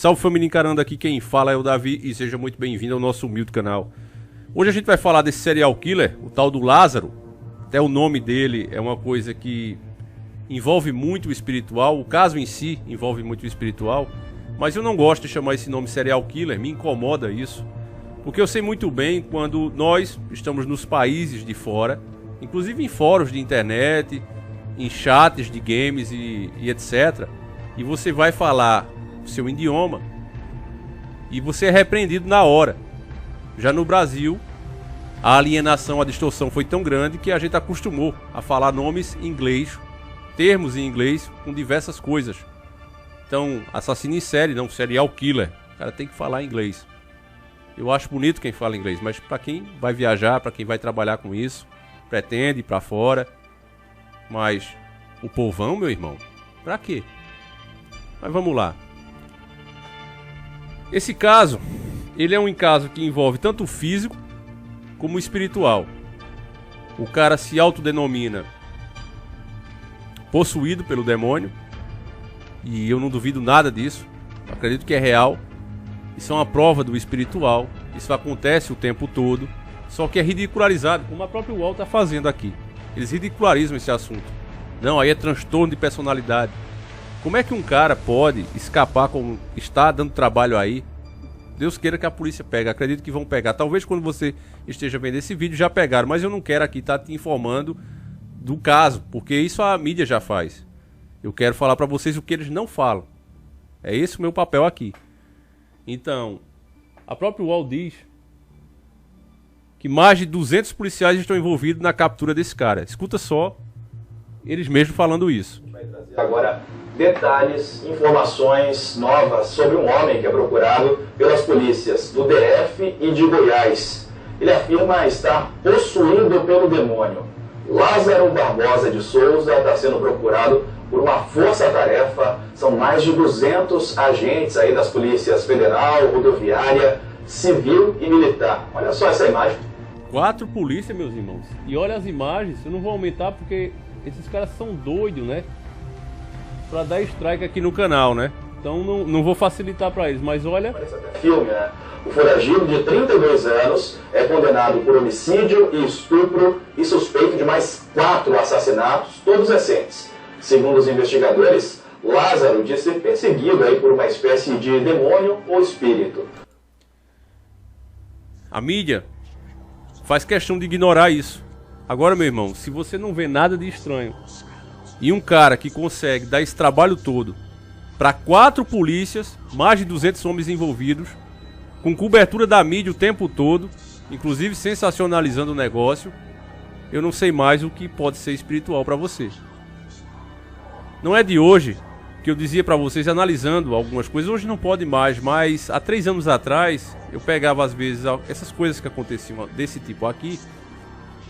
Salve família, encarando aqui, quem fala é o Davi e seja muito bem-vindo ao nosso humilde canal. Hoje a gente vai falar desse serial killer, o tal do Lázaro. Até o nome dele é uma coisa que envolve muito o espiritual, o caso em si envolve muito o espiritual, mas eu não gosto de chamar esse nome serial killer, me incomoda isso, porque eu sei muito bem quando nós estamos nos países de fora, inclusive em fóruns de internet, em chats de games e etc, e você vai falar o seu idioma e você é repreendido na hora. Já no Brasil, a alienação, a distorção foi tão grande que a gente acostumou a falar nomes em inglês, termos em inglês com diversas coisas. Então, assassino em série, não, serial killer, o cara tem que falar inglês. Eu acho bonito quem fala inglês, mas para quem vai viajar, para quem vai trabalhar com isso, pretende ir para fora. Mas o povão, meu irmão, pra quê? Mas vamos lá. Esse caso, ele é um caso que envolve tanto o físico como o espiritual. O cara se autodenomina possuído pelo demônio, e eu não duvido nada disso, acredito que é real. Isso é uma prova do espiritual, isso acontece o tempo todo, só que é ridicularizado, como a própria UOL está fazendo aqui. Eles ridicularizam esse assunto. Não, aí é transtorno de personalidade. Como é que um cara pode escapar como está dando trabalho aí? Deus queira que a polícia pegue, acredito que vão pegar. Talvez quando você esteja vendo esse vídeo já pegaram, mas eu não quero aqui estar te informando do caso, porque isso a mídia já faz. Eu quero falar para vocês o que eles não falam. É esse o meu papel aqui. Então, a própria UOL diz que mais de 200 policiais estão envolvidos na captura desse cara. Escuta só, eles mesmos falando isso. Vai trazer agora detalhes, informações novas sobre um homem que é procurado pelas polícias do DF e de Goiás. Ele afirma estar possuído pelo demônio. Lázaro Barbosa de Souza está sendo procurado por uma força-tarefa. São mais de 200 agentes aí das polícias federal, rodoviária, civil e militar. Olha só essa imagem. 4 polícias, meus irmãos. E olha as imagens, eu não vou aumentar porque esses caras são doidos, né? Pra dar strike aqui no canal, né? Então não vou facilitar pra eles, mas olha... Parece até filme, né? O foragido de 32 anos é condenado por homicídio e estupro e suspeito de mais 4 assassinatos, todos recentes. Segundo os investigadores, Lázaro diz ser perseguido aí por uma espécie de demônio ou espírito. A mídia faz questão de ignorar isso. Agora, meu irmão, se você não vê nada de estranho e um cara que consegue dar esse trabalho todo para 4 polícias, mais de 200 homens envolvidos, com cobertura da mídia o tempo todo, inclusive sensacionalizando o negócio, eu não sei mais o que pode ser espiritual para você. Não é de hoje que eu dizia para vocês, analisando algumas coisas, hoje não pode mais, mas há 3 anos atrás eu pegava às vezes essas coisas que aconteciam desse tipo aqui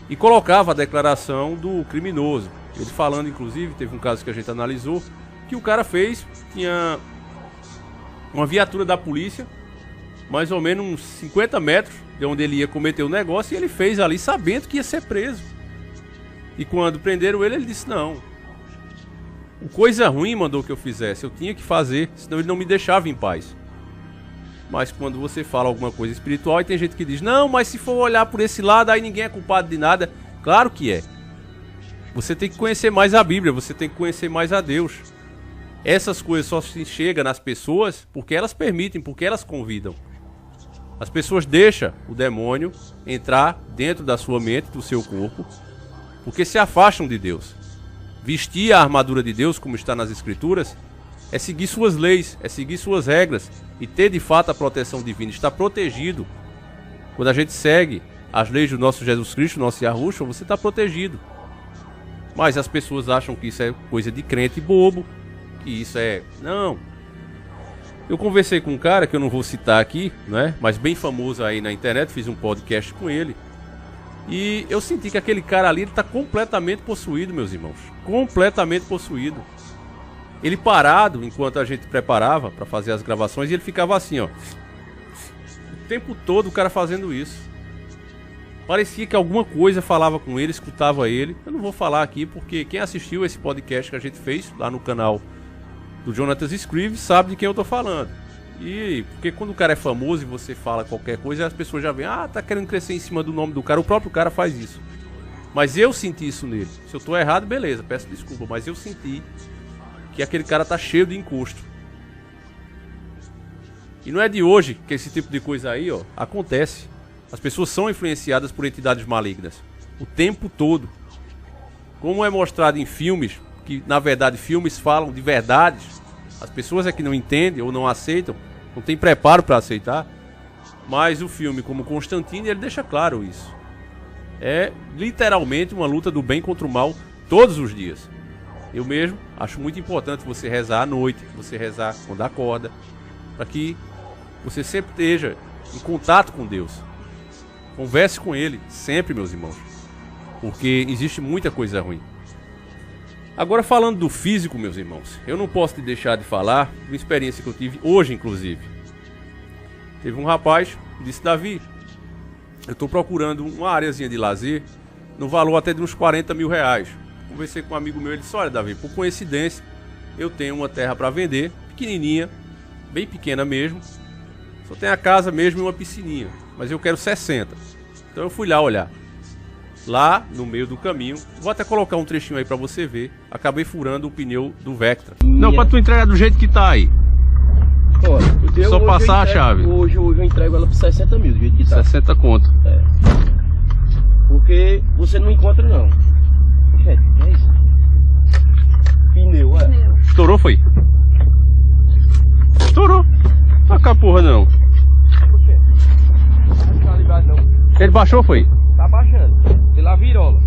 e colocava a declaração do criminoso. Ele falando, inclusive, teve um caso que a gente analisou, que o cara fez, tinha uma viatura da polícia, mais ou menos uns 50 metros de onde ele ia cometer o negócio, e ele fez ali sabendo que ia ser preso. E quando prenderam ele, ele disse, não, o coisa ruim mandou que eu fizesse, eu tinha que fazer, senão ele não me deixava em paz. Mas quando você fala alguma coisa espiritual, e tem gente que diz, não, mas se for olhar por esse lado, aí ninguém é culpado de nada. Claro que é. Você tem que conhecer mais a Bíblia, você tem que conhecer mais a Deus. Essas coisas só se chegam nas pessoas porque elas permitem, porque elas convidam. As pessoas deixam o demônio entrar dentro da sua mente, do seu corpo, porque se afastam de Deus. Vestir a armadura de Deus, como está nas Escrituras, é seguir suas leis, é seguir suas regras e ter de fato a proteção divina, estar protegido. Quando a gente segue as leis do nosso Jesus Cristo, nosso Yahushua, você está protegido. Mas as pessoas acham que isso é coisa de crente bobo, que isso é... Não. Eu conversei com um cara que eu não vou citar aqui, né? Mas bem famoso aí na internet, fiz um podcast com ele. E eu senti que aquele cara ali está completamente possuído, meus irmãos. Completamente possuído. Ele parado, enquanto a gente preparava para fazer as gravações, e ele ficava assim, ó. O tempo todo o cara fazendo isso. Parecia que alguma coisa falava com ele, escutava ele. Eu não vou falar aqui porque quem assistiu esse podcast que a gente fez lá no canal do Jonathan Scrive sabe de quem eu tô falando. E porque quando o cara é famoso e você fala qualquer coisa, as pessoas já veem, tá querendo crescer em cima do nome do cara. O próprio cara faz isso. Mas eu senti isso nele. Se eu tô errado, beleza, peço desculpa. Mas eu senti que aquele cara tá cheio de encosto. E não é de hoje que esse tipo de coisa aí, ó, acontece. As pessoas são influenciadas por entidades malignas o tempo todo. Como é mostrado em filmes, que na verdade filmes falam de verdades, as pessoas é que não entendem ou não aceitam, não tem preparo para aceitar. Mas o filme como Constantine, ele deixa claro isso. É literalmente uma luta do bem contra o mal todos os dias. Eu mesmo acho muito importante você rezar à noite, você rezar quando acorda, para que você sempre esteja em contato com Deus. Converse com Ele sempre, meus irmãos, porque existe muita coisa ruim. Agora, falando do físico, meus irmãos, eu não posso deixar de falar de uma experiência que eu tive hoje, inclusive. Teve um rapaz que disse: Davi, eu estou procurando uma areazinha de lazer no valor até de uns 40 mil reais. Conversei com um amigo meu, ele disse: olha, Davi, por coincidência, eu tenho uma terra para vender, pequenininha, bem pequena mesmo. Só tem a casa mesmo e uma piscininha, mas eu quero 60. Então eu fui lá olhar. Lá no meio do caminho, vou até colocar um trechinho aí pra você ver. Acabei furando o pneu do Vectra. Não, pra tu entregar do jeito que tá aí. Olha, só passar a chave. Hoje eu entrego ela por 60 mil, do jeito que tá. 60 conto. É. Porque você não encontra não. Gente, é isso. Pneu, é. Estourou, foi? Estourou. Não tá porra não. Por quê? Não tá ligado não. Ele baixou, foi? Tá baixando. Pela virola.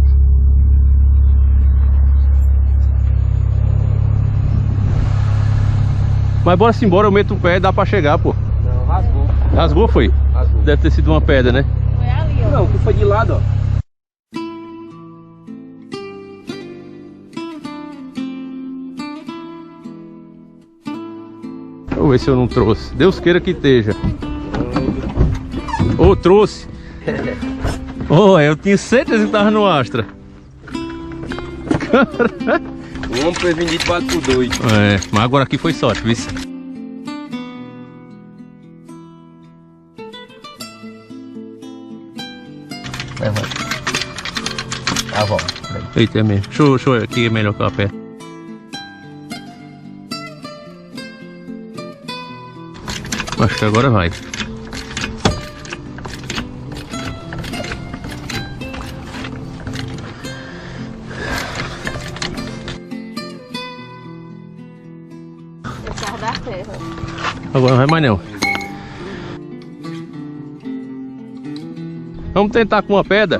Mas bora-se embora, eu meto o pé e dá pra chegar, pô. Não, rasgou. Rasgou, foi? Rasgou. Deve ter sido uma pedra, né? Foi ali, ó. Não, que foi de lado, ó. Vou ver se eu não trouxe. Deus queira que esteja. Ô, trouxe. Eu tinha certeza que tava no Astra. O homem foi vendido vale por 2. É, mas agora aqui foi sorte, viu? Tá bom. Eita, é mesmo. Deixa eu aqui, é melhor que eu aperto. Acho que agora vai. Da terra. Agora não vai mais não. Vamos tentar com uma pedra.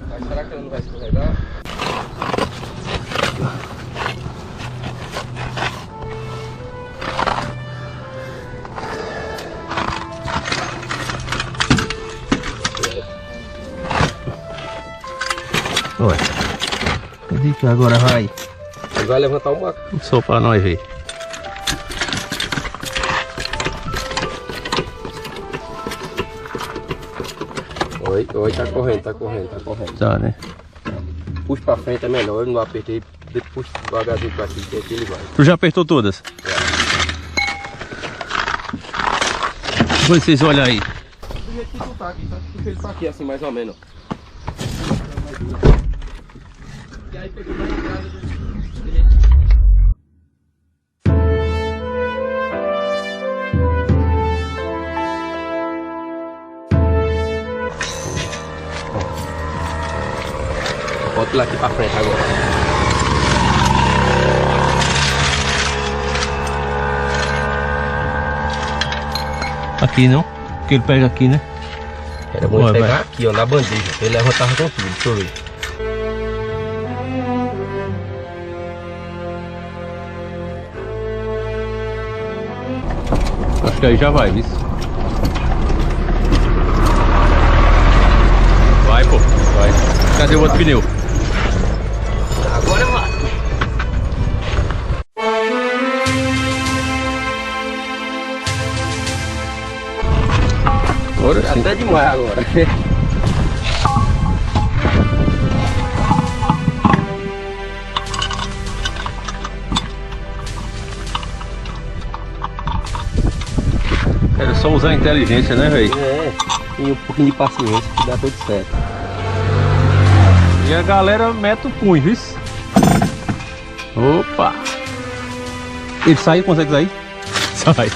Mas será que ela não vai escorregar? Ué. Que agora vai. Ele vai levantar uma. Só pra nós ver. Oi, tá correndo, tá correndo, tá correndo. Tá, né? Puxa pra frente é melhor, eu não apertei, puxa devagarzinho pra aqui, que aqui ele vai. Tu já apertou todas? Vocês olham aí. Do jeito que tu tá aqui, tá? Puxa ele pra aqui assim, mais ou menos. E aí pegou mais entrada do... Bota lá aqui pra frente agora. Aqui não? Porque ele pega aqui, né? Era bom ele pegar aqui, ó, na bandeja. Ele levantava com tudo, deixa eu ver. Acho que aí já vai, viu? Vai, pô. Vai. Cadê o outro pneu? Agora vai. Agora sim. Até demais agora. só usar a inteligência, né, velho? E um pouquinho de paciência que dá tudo certo. E a galera mete o punho, viu? Opa! Ele saiu, consegue sair? Sai.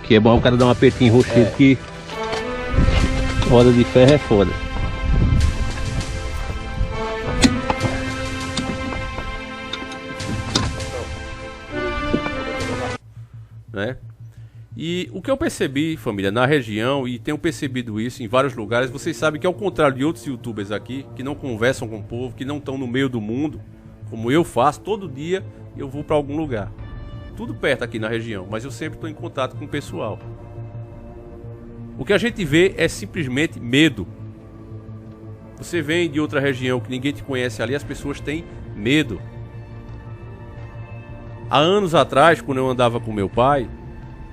Que é bom o cara dar um apertinho roxinho, que roda de ferro é foda. Né? E o que eu percebi, família, na região, e tenho percebido isso em vários lugares, vocês sabem que ao contrário de outros youtubers aqui, que não conversam com o povo, que não estão no meio do mundo, como eu faço, todo dia eu vou para algum lugar. Tudo perto aqui na região, mas eu sempre estou em contato com o pessoal. O que a gente vê é simplesmente medo. Você vem de outra região que ninguém te conhece ali, as pessoas têm medo. Há anos atrás, quando eu andava com meu pai,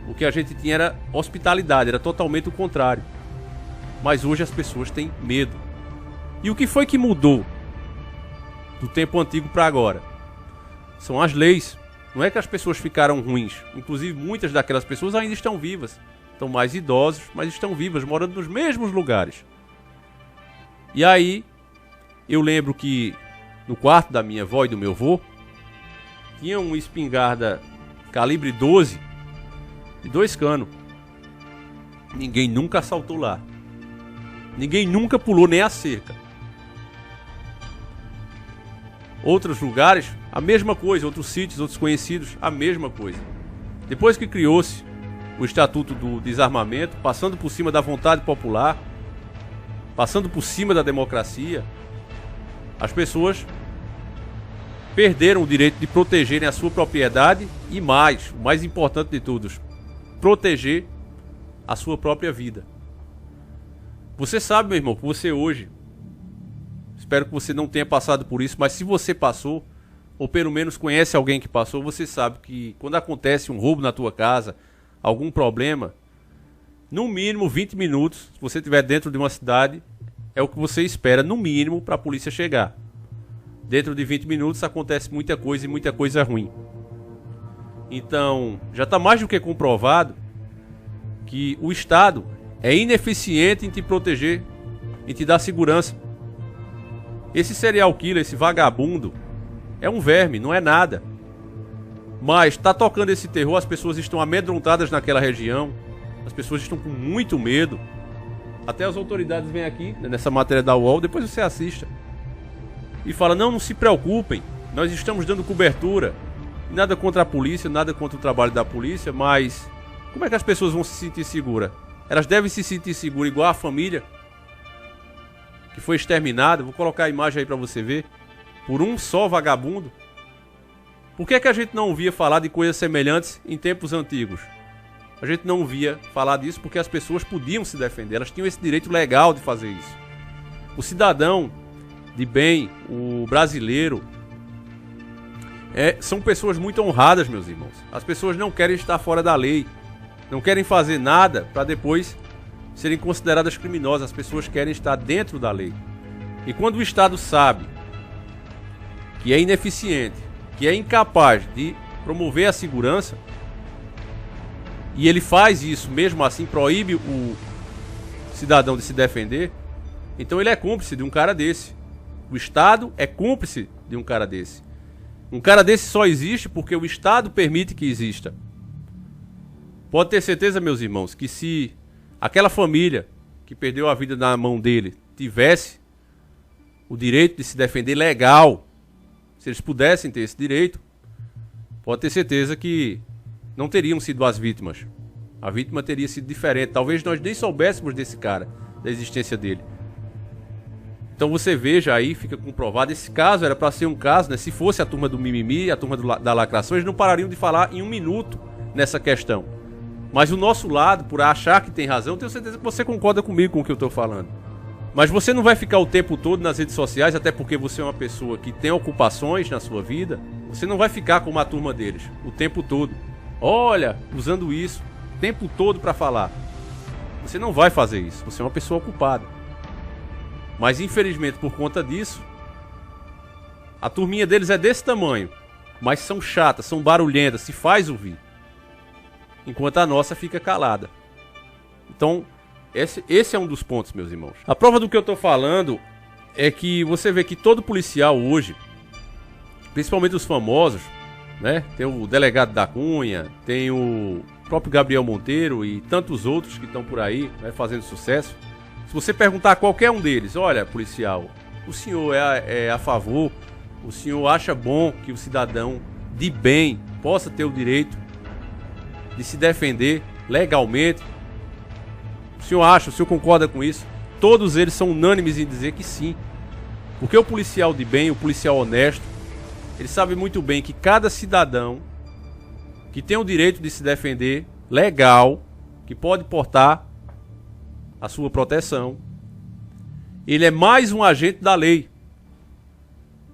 o que a gente tinha era hospitalidade, era totalmente o contrário. Mas hoje as pessoas têm medo. E o que foi que mudou do tempo antigo para agora? São as leis. Não é que as pessoas ficaram ruins. Inclusive muitas daquelas pessoas ainda estão vivas. Estão mais idosos, mas estão vivas, morando nos mesmos lugares. E aí, eu lembro que no quarto da minha avó e do meu avô, tinha uma espingarda calibre 12 e 2 canos. Ninguém nunca assaltou lá. Ninguém nunca pulou nem a cerca. Outros lugares, a mesma coisa. Outros sítios, outros conhecidos, a mesma coisa. Depois que criou-se o Estatuto do Desarmamento, passando por cima da vontade popular, passando por cima da democracia, as pessoas perderam o direito de protegerem a sua propriedade e mais, o mais importante de todos, proteger a sua própria vida. Você sabe, meu irmão, que você hoje, espero que você não tenha passado por isso, mas se você passou, ou pelo menos conhece alguém que passou, você sabe que quando acontece um roubo na tua casa, algum problema, no mínimo 20 minutos, se você estiver dentro de uma cidade, é o que você espera, no mínimo, para a polícia chegar. Dentro de 20 minutos acontece muita coisa e muita coisa ruim. Então, já está mais do que comprovado que o Estado é ineficiente em te proteger, em te dar segurança. Esse serial killer, esse vagabundo, é um verme, não é nada. Mas está tocando esse terror, as pessoas estão amedrontadas naquela região, as pessoas estão com muito medo. Até as autoridades vêm aqui, nessa matéria da UOL, depois você assista. E fala, não se preocupem, nós estamos dando cobertura. Nada contra a polícia, nada contra o trabalho da polícia, mas como é que as pessoas vão se sentir seguras? Elas devem se sentir seguras igual a família que foi exterminada. Vou colocar a imagem aí para você ver. Por um só vagabundo. Por que a gente não via falar de coisas semelhantes em tempos antigos? A gente não via falar disso porque as pessoas podiam se defender. Elas tinham esse direito legal de fazer isso. O cidadão de bem, o brasileiro, são pessoas muito honradas, meus irmãos. As pessoas não querem estar fora da lei. Não querem fazer nada para depois serem consideradas criminosas. As pessoas querem estar dentro da lei. E quando o Estado sabe que é ineficiente, que é incapaz de promover a segurança, e ele faz isso, mesmo assim proíbe o cidadão de se defender, então ele é cúmplice de um cara desse. O Estado é cúmplice de um cara desse. Um cara desse só existe porque o Estado permite que exista. Pode ter certeza, meus irmãos, que se aquela família que perdeu a vida na mão dele tivesse o direito de se defender legal, se eles pudessem ter esse direito, pode ter certeza que não teriam sido as vítimas. A vítima teria sido diferente. Talvez nós nem soubéssemos desse cara, da existência dele. Então você veja aí, fica comprovado. Esse caso era para ser um caso, né? Se fosse a turma do mimimi, a turma da lacração, eles não parariam de falar em um minuto nessa questão. Mas o nosso lado, por achar que tem razão, tenho certeza que você concorda comigo com o que eu estou falando. Mas você não vai ficar o tempo todo nas redes sociais, até porque você é uma pessoa que tem ocupações na sua vida. Você não vai ficar como a turma deles o tempo todo. Olha, usando isso o tempo todo para falar. Você não vai fazer isso. Você é uma pessoa ocupada. Mas infelizmente por conta disso, a turminha deles é desse tamanho. Mas são chatas, são barulhentas, se faz ouvir. enquanto a nossa fica calada. Então, esse é um dos pontos, meus irmãos. A prova do que eu tô falando é que você vê que todo policial hoje, principalmente os famosos, né? Tem o delegado da Cunha, tem o próprio Gabriel Monteiro e tantos outros que estão por aí, né, fazendo sucesso. Se você perguntar a qualquer um deles, olha, policial, o senhor é a favor, o senhor acha bom que o cidadão de bem possa ter o direito de se defender legalmente? O senhor concorda com isso? Todos eles são unânimes em dizer que sim. Porque o policial de bem, o policial honesto, ele sabe muito bem que cada cidadão que tem o direito de se defender legal, que pode portar a sua proteção, ele é mais um agente da lei.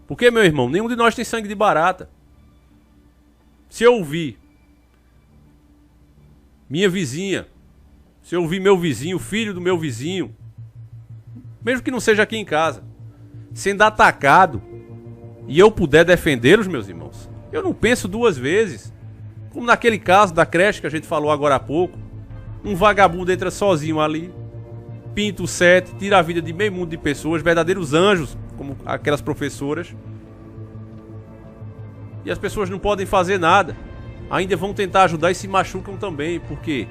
Porque, meu irmão, nenhum de nós tem sangue de barata. Se eu ouvir minha vizinha, se eu ouvir meu vizinho, filho do meu vizinho, mesmo que não seja aqui em casa, sendo atacado, e eu puder defendê-los, meus irmãos, eu não penso duas vezes. Como naquele caso da creche que a gente falou agora há pouco, um vagabundo entra sozinho ali, pinta o set, tira a vida de meio mundo de pessoas, verdadeiros anjos, como aquelas professoras, e as pessoas não podem fazer nada, ainda vão tentar ajudar e se machucam também, porque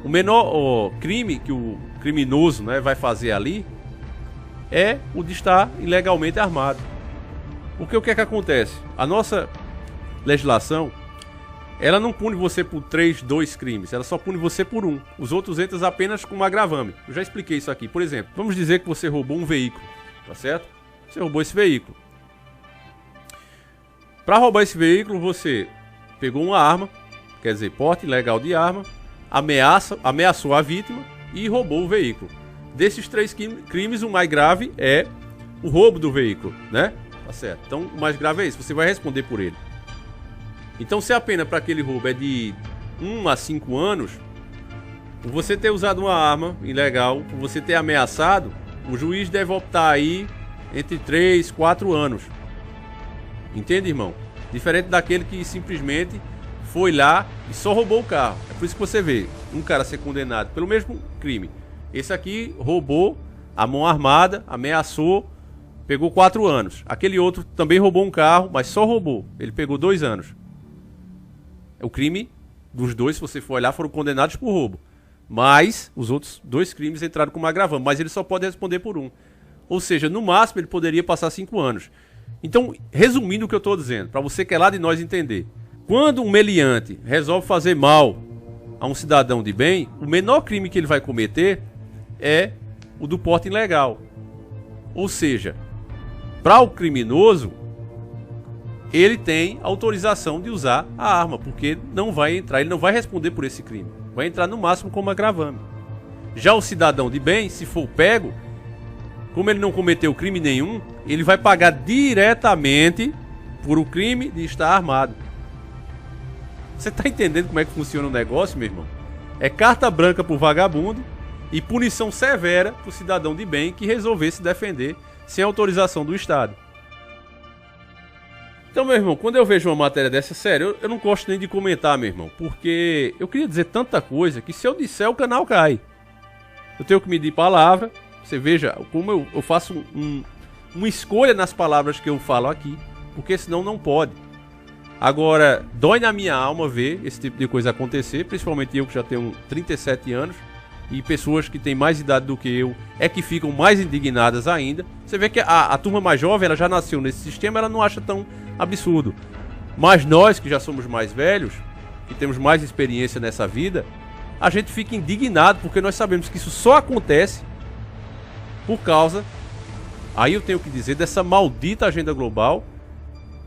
o menor crime que o criminoso, né, vai fazer ali é o de estar ilegalmente armado. Porque o que é que acontece? A nossa legislação, ela não pune você por 2 crimes, ela só pune você por um. Os outros entram apenas com um agravame. Eu já expliquei isso aqui. Por exemplo, vamos dizer que você roubou um veículo, tá certo? Você roubou esse veículo. Para roubar esse veículo, você pegou uma arma, quer dizer, porte ilegal de arma, ameaçou a vítima e roubou o veículo. Desses 3 crimes, o mais grave é o roubo do veículo, né? Tá certo. Então, o mais grave é isso, você vai responder por ele. Então, se a pena para aquele roubo é de 1 a 5 anos, por você ter usado uma arma ilegal, por você ter ameaçado, o juiz deve optar aí entre 3 e 4 anos. Entende, irmão? Diferente daquele que simplesmente foi lá e só roubou o carro. É por isso que você vê um cara ser condenado pelo mesmo crime. Esse aqui roubou a mão armada, ameaçou, pegou 4 anos. Aquele outro também roubou um carro, mas só roubou. Ele pegou 2 anos. O crime dos dois, se você for olhar, foram condenados por roubo. Mas os outros 2 crimes entraram como agravante. Mas ele só pode responder por um. Ou seja, no máximo ele poderia passar 5 anos. Então, resumindo o que eu estou dizendo, para você que é lá de nós entender. Quando um meliante resolve fazer mal a um cidadão de bem, o menor crime que ele vai cometer é o do porte ilegal. Ou seja, para o criminoso, ele tem autorização de usar a arma, porque não vai entrar, ele não vai responder por esse crime. Vai entrar no máximo como agravante. Já o cidadão de bem, se for pego, como ele não cometeu crime nenhum, ele vai pagar diretamente por o crime de estar armado. Você tá entendendo como é que funciona o negócio, meu irmão? É carta branca pro vagabundo e punição severa pro cidadão de bem que resolver se defender sem autorização do Estado. Então, meu irmão, quando eu vejo uma matéria dessa, sério, eu não gosto nem de comentar, meu irmão, porque eu queria dizer tanta coisa que se eu disser, o canal cai. Eu tenho que medir palavra. Você veja como eu faço uma escolha nas palavras que eu falo aqui, porque senão não pode. Agora, dói na minha alma ver esse tipo de coisa acontecer, principalmente eu que já tenho 37 anos, e pessoas que têm mais idade do que eu é que ficam mais indignadas ainda. Você vê que a turma mais jovem, ela já nasceu nesse sistema, ela não acha tão absurdo. Mas nós que já somos mais velhos, que temos mais experiência nessa vida, a gente fica indignado porque nós sabemos que isso só acontece por causa, aí eu tenho que dizer, dessa maldita agenda global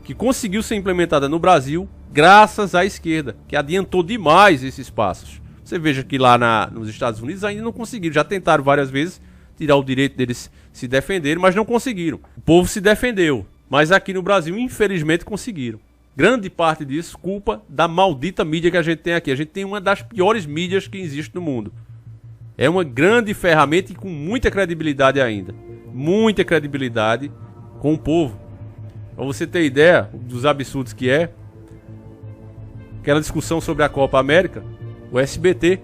que conseguiu ser implementada no Brasil graças à esquerda, que adiantou demais esses passos. Você veja que lá nos Estados Unidos ainda não conseguiram, já tentaram várias vezes tirar o direito deles se defenderem, mas não conseguiram. O povo se defendeu, mas aqui no Brasil, infelizmente, conseguiram. Grande parte disso, culpa da maldita mídia que a gente tem aqui. A gente tem uma das piores mídias que existe no mundo. É uma grande ferramenta e com muita credibilidade ainda. Muita credibilidade com o povo. Pra você ter ideia dos absurdos que é, aquela discussão sobre a Copa América, o SBT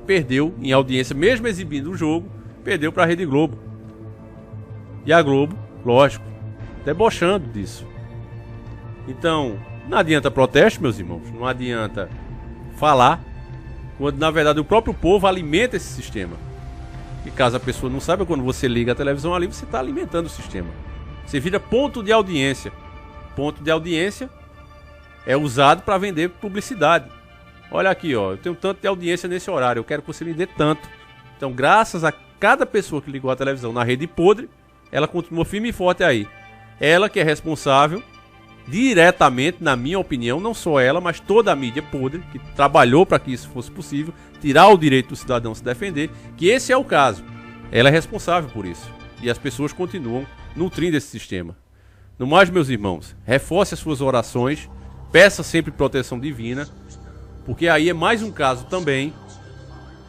perdeu em audiência, mesmo exibindo o jogo, perdeu para a Rede Globo. E a Globo, lógico, debochando disso. Então, não adianta protesto, meus irmãos, não adianta falar, quando na verdade o próprio povo alimenta esse sistema. E caso a pessoa não saiba, quando você liga a televisão ali, você está alimentando o sistema. Você vira ponto de audiência. Ponto de audiência é usado para vender publicidade. Olha aqui, ó, eu tenho tanto de audiência nesse horário, eu quero que você me dê tanto. Então, graças a cada pessoa que ligou a televisão na rede podre, ela continua firme e forte aí. Ela que é responsável diretamente, na minha opinião, não só ela, mas toda a mídia podre, que trabalhou para que isso fosse possível, tirar o direito do cidadão se defender, que esse é o caso. Ela é responsável por isso. E as pessoas continuam nutrindo esse sistema. No mais, meus irmãos, reforce as suas orações, peça sempre proteção divina, porque aí é mais um caso também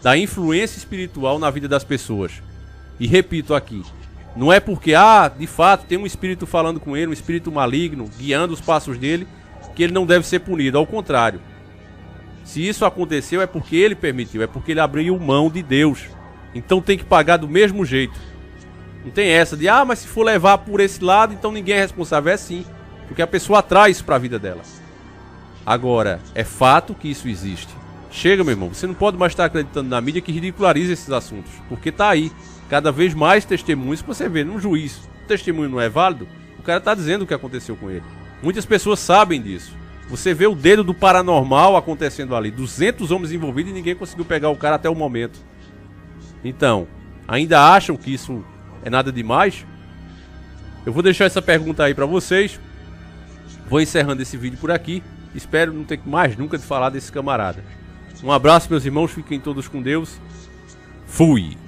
da influência espiritual na vida das pessoas. E repito aqui, não é porque, de fato, tem um espírito falando com ele, um espírito maligno, guiando os passos dele, que ele não deve ser punido. Ao contrário. Se isso aconteceu é porque ele permitiu, é porque ele abriu mão de Deus. Então tem que pagar do mesmo jeito. Não tem essa de, mas se for levar por esse lado, então ninguém é responsável. É sim, porque a pessoa traz isso para a vida dela. Agora, é fato que isso existe. Chega, meu irmão, você não pode mais estar acreditando na mídia que ridiculariza esses assuntos, porque tá aí. Cada vez mais testemunhos que você vê num juiz. O testemunho não é válido, o cara está dizendo o que aconteceu com ele. Muitas pessoas sabem disso. Você vê o dedo do paranormal acontecendo ali. 200 homens envolvidos e ninguém conseguiu pegar o cara até o momento. Então, ainda acham que isso é nada demais? Eu vou deixar essa pergunta aí para vocês. Vou encerrando esse vídeo por aqui. Espero não ter mais nunca de falar desse camarada. Um abraço, meus irmãos. Fiquem todos com Deus. Fui!